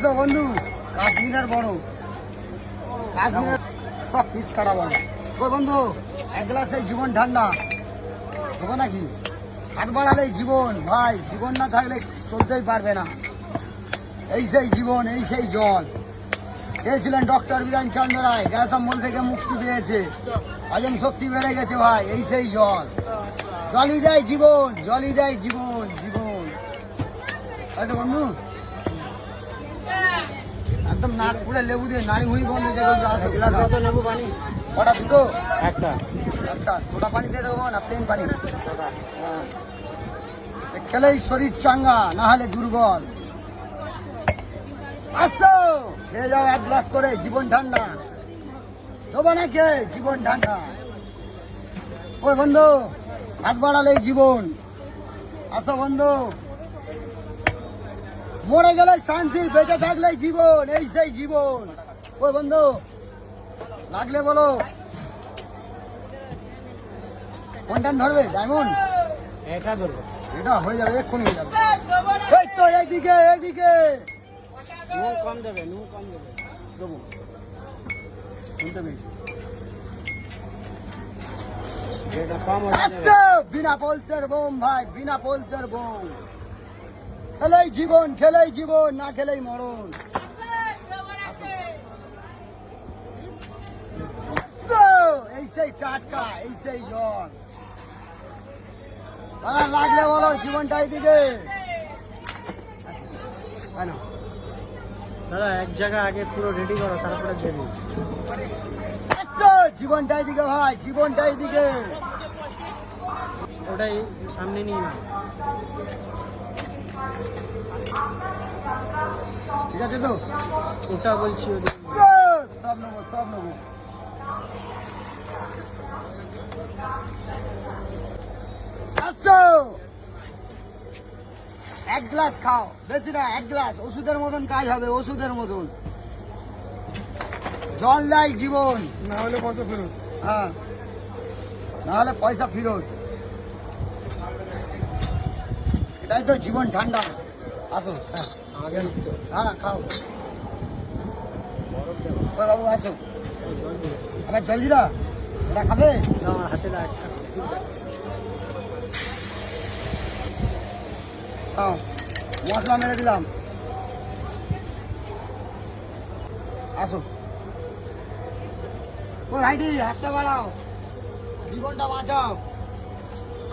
আসো বন্ধু, কাশ্মীরের বড়, কাশ্মীরের সব পিস কাটা বড়। ওই বন্ধু, এক গ্লাসে জীবন ঠান্ডা দেবো নাকি? হাত বাড়ালেই জীবন ভাই, জীবন না থাকলে চলতেই পারবে না। এই সেই জীবন, এই সেই জল। খেয়েছিলেন ডক্টর বিধানচন্দ্র রায়, গ্যাস অম্বল থেকে মুক্তি পেয়েছে, হজম শক্তি বেড়ে গেছে ভাই। এই সেই জল, জলই দেয় জীবন, জলই দেয় জীবন, জীবন। তাই তো বন্ধু, একদম নাক পুড়ে লেবু দিয়ে নাড়ি হুড়ি বন্ধ যে লেবু পানি কটা? দুটো, একটা একটা সোডা পানি দিয়ে দেবো না প্লেন পানি? হ্যাঁ, খেলেই শরীর চাঙ্গা, না হলে দুর্বল। আসো খেয়ে যাও এক গ্লাস করে, জীবন ঠান্ডা দেবো না খেয়ে, জীবন ঠান্ডা। ওই বন্ধু, হাত বাড়ালেই জীবন। আসো বন্ধু, মরে গেলে শান্তি, বেঁচে থাকলে জীবন, এই সেই জীবন। ওই বন্ধু, লাগলে বলো। কোনটা ধরবে? ডায়মন্ড এটা ধরবো, এটা হয়ে যাবে, এক্ষুনি হয়ে যাবে। এই তো এইদিকে, এইদিকে নুন কম দেবে, নুন কম দেবে। দেবো, শুনতে পেয়েছি। যেটা কম আচ্ছা, বিনা পোলসের বোম ভাই, বিনা পোলসের বোম। খেলেই জীবন, খেলেই জীবন, না খেলেই মরণ। এই সেই টাটকা, এই সেই জল। দাদা লাগলে বলো, জীবনটা এইদিকে। দাদা এক জায়গা আগে পুরো রেডি করো, তারপরে দেবে। আচ্ছা, জীবনটা এইদিকে ভাই, জীবনটা এইদিকে। ওটাই সামনে নিয়ে না। ঠিক আছে তো? ওটা বলছি সব নেবো, সব নেবো। আচ্ছা, এক গ্লাস খাও, বেশি না, এক গ্লাস। ওষুধের মতন কাজ হবে, ওষুধের মতন। জল দেয় জীবন, না হলে কত ফেরত? হ্যাঁ, না হলে পয়সা ফেরত। এটাই তো জীবন ঠান্ডা। আসো, হ্যাঁ খাও। ওই বাবু আসো, আবার জলজিরা এটা খাবে? আমার হাতে খাও, মশলা মেরে দিলাম। আসো, ওই ভাইটি হাতটা বাড়াও, জীবনটা বাঁচাও।